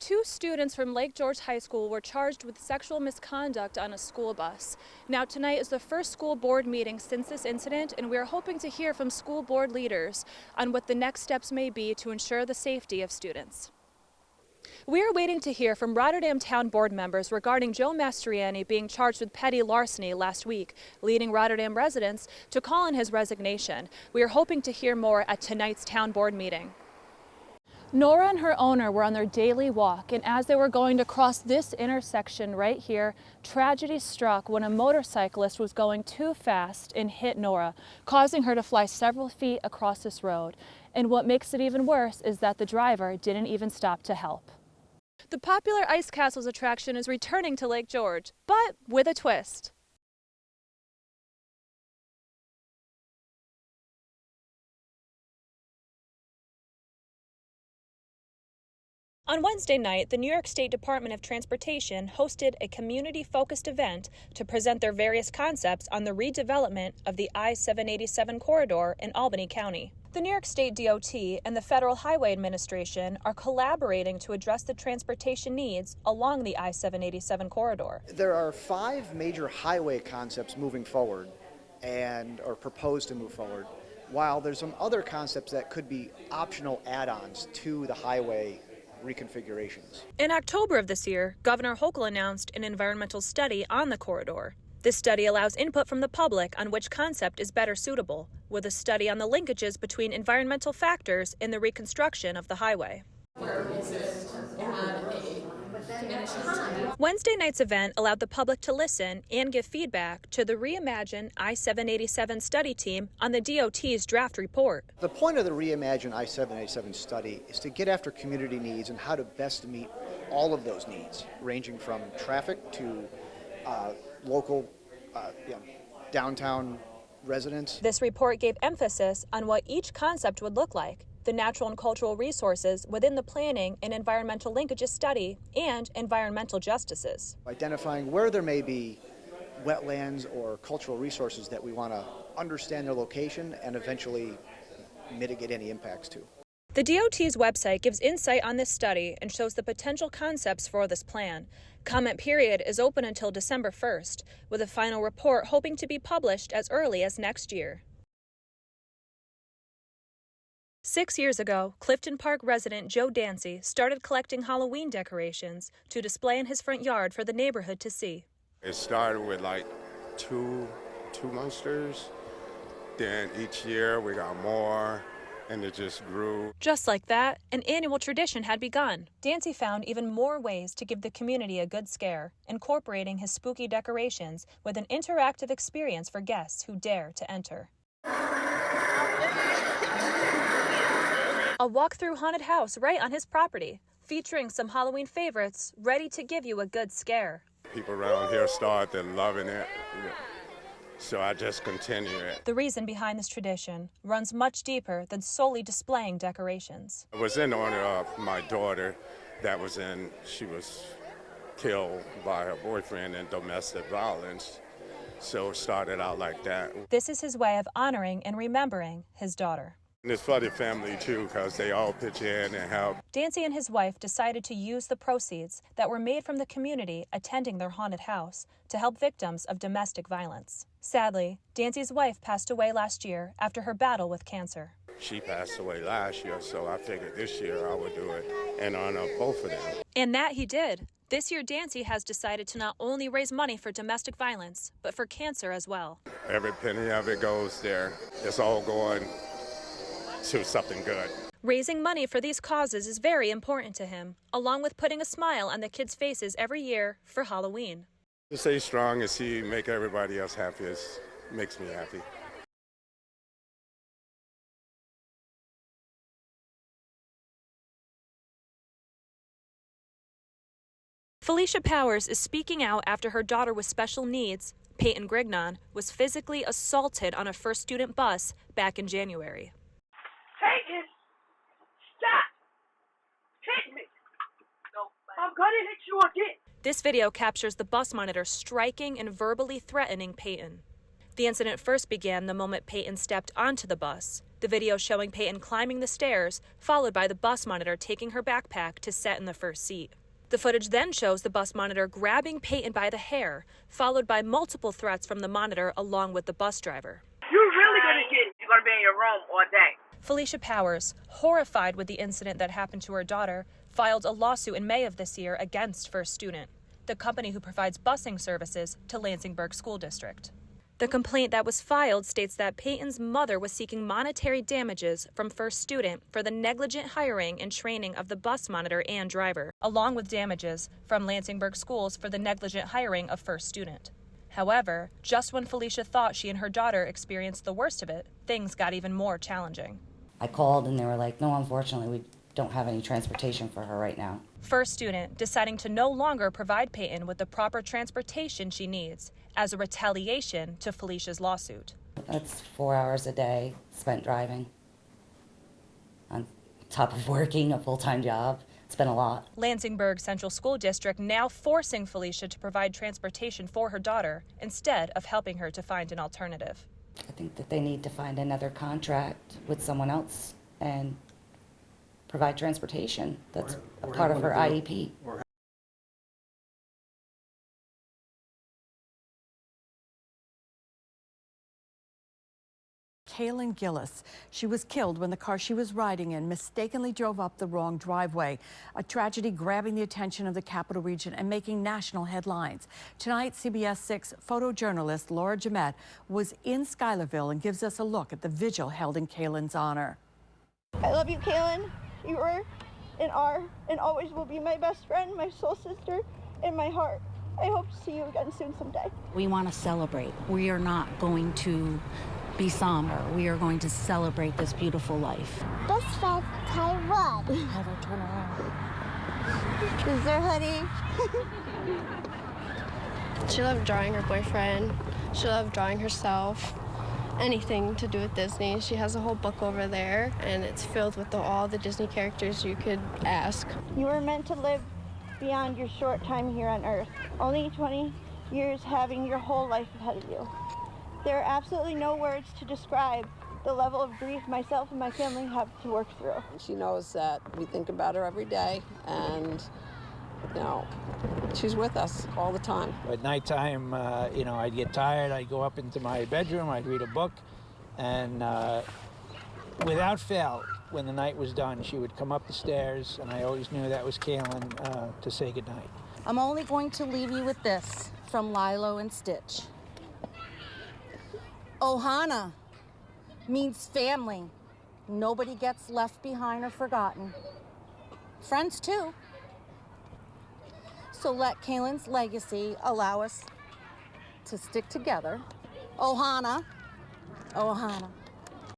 Two students from Lake George High School were charged with sexual misconduct on a school bus. Now tonight is the first school board meeting since this incident, and we are hoping to hear from school board leaders on what the next steps may be to ensure the safety of students. We are waiting to hear from Rotterdam Town Board members regarding Joe Mastriani being charged with petty larceny last week, leading Rotterdam residents to call in his resignation. We are hoping to hear more at tonight's Town Board meeting. Nora and her owner were on their daily walk, and as they were going to cross this intersection right here, tragedy struck when a motorcyclist was going too fast and hit Nora, causing her to fly several feet across this road. And what makes it even worse is that the driver didn't even stop to help. The popular Ice Castles attraction is returning to Lake George, but with a twist. On Wednesday night, the New York State Department of Transportation hosted a community-focused event to present their various concepts on the redevelopment of the I-787 corridor in Albany County. The New York State DOT and the Federal Highway Administration are collaborating to address the transportation needs along the I-787 corridor. There are 5 major highway concepts moving forward or proposed to move forward, while there's some other concepts that could be optional add-ons to the highway reconfigurations. In October of this year, Governor Hochul announced an environmental study on the corridor. This study allows input from the public on which concept is better suitable, with a study on the linkages between environmental factors in the reconstruction of the highway. Wednesday night's event allowed the public to listen and give feedback to the Reimagine I-787 study team on the DOT's draft report. The point of the Reimagine I-787 study is to get after community needs and how to best meet all of those needs, ranging from traffic to local downtown residents. This report gave emphasis on what each concept would look like, the natural and cultural resources within the planning and environmental linkages study, and environmental justices. Identifying where there may be wetlands or cultural resources that we want to understand their location and eventually mitigate any impacts to. The DOT's website gives insight on this study and shows the potential concepts for this plan. Comment period is open until December 1st, with a final report hoping to be published as early as next year. 6 years ago, Clifton Park resident Joe Dancy started collecting Halloween decorations to display in his front yard for the neighborhood to see. It started with like two monsters. Then each year we got more, and it just grew. Just like that, an annual tradition had begun. Dancy found even more ways to give the community a good scare, incorporating his spooky decorations with an interactive experience for guests who dare to enter. A walk through haunted house right on his property, featuring some Halloween favorites ready to give you a good scare. People around here started loving it, so I just continue it. The reason behind this tradition runs much deeper than solely displaying decorations. It was in honor of my daughter she was killed by her boyfriend in domestic violence, so it started out like that. This is his way of honoring and remembering his daughter. And it's for the family too, because they all pitch in and help. Dancy and his wife decided to use the proceeds that were made from the community attending their haunted house to help victims of domestic violence. Sadly, Dancy's wife passed away last year after her battle with cancer. She passed away last year, so I figured this year I would do it in honor of both of them. And that he did. This year, Dancy has decided to not only raise money for domestic violence, but for cancer as well. Every penny of it goes there. It's all going to something good. Raising money for these causes is very important to him, along with putting a smile on the kids' faces every year for Halloween. To stay strong and make everybody else happy makes me happy. Felicia Powers is speaking out after her daughter with special needs, Peyton Grignon, was physically assaulted on a first student bus back in January. Peyton, stop! Hit me! I'm gonna hit you again! This video captures the bus monitor striking and verbally threatening Peyton. The incident first began the moment Peyton stepped onto the bus. The video showing Peyton climbing the stairs, followed by the bus monitor taking her backpack to sit in the first seat. The footage then shows the bus monitor grabbing Peyton by the hair, followed by multiple threats from the monitor along with the bus driver. You're really gonna get it. You're gonna be in your room all day. Felicia Powers, horrified with the incident that happened to her daughter, filed a lawsuit in May of this year against First Student, the company who provides busing services to Lansingburgh School District. The complaint that was filed states that Peyton's mother was seeking monetary damages from First Student for the negligent hiring and training of the bus monitor and driver, along with damages from Lansingburgh Schools for the negligent hiring of First Student. However, just when Felicia thought she and her daughter experienced the worst of it, things got even more challenging. I called and they were like, no, unfortunately, we don't have any transportation for her right now. First Student deciding to no longer provide Peyton with the proper transportation she needs as a retaliation to Felicia's lawsuit. That's 4 hours a day spent driving on top of working a full-time job. It's been a lot. Lansingburgh Central School District now forcing Felicia to provide transportation for her daughter instead of helping her to find an alternative. I think that they need to find another contract with someone else and provide transportation. That's a part of her IEP. Kaylin Gillis. She was killed when the car she was riding in mistakenly drove up the wrong driveway. A tragedy grabbing the attention of the Capital Region and making national headlines. Tonight, CBS 6 photojournalist Laura Gemmett was in Schuylerville and gives us a look at the vigil held in Kaylin's honor. I love you, Kaylin. You were and are and always will be my best friend, my soul sister, and my heart. I hope to see you again soon someday. We want to celebrate. We are not going to be somber. We are going to celebrate this beautiful life. Best friend, Taiwan. Have her turn around. This is her hoodie. She loved drawing her boyfriend. She loved drawing herself. Anything to do with Disney. She has a whole book over there, and it's filled with all the Disney characters you could ask. You were meant to live beyond your short time here on Earth. Only 20 years having your whole life ahead of you. There are absolutely no words to describe the level of grief myself and my family have to work through. She knows that we think about her every day, and you know, she's with us all the time. At nighttime, you know, I'd get tired, I'd go up into my bedroom, I'd read a book, and without fail, when the night was done, she would come up the stairs, and I always knew that was Kaylin, to say goodnight. I'm only going to leave you with this from Lilo and Stitch. Ohana means family. Nobody gets left behind or forgotten. Friends too. So let Kaylin's legacy allow us to stick together. Ohana, Ohana.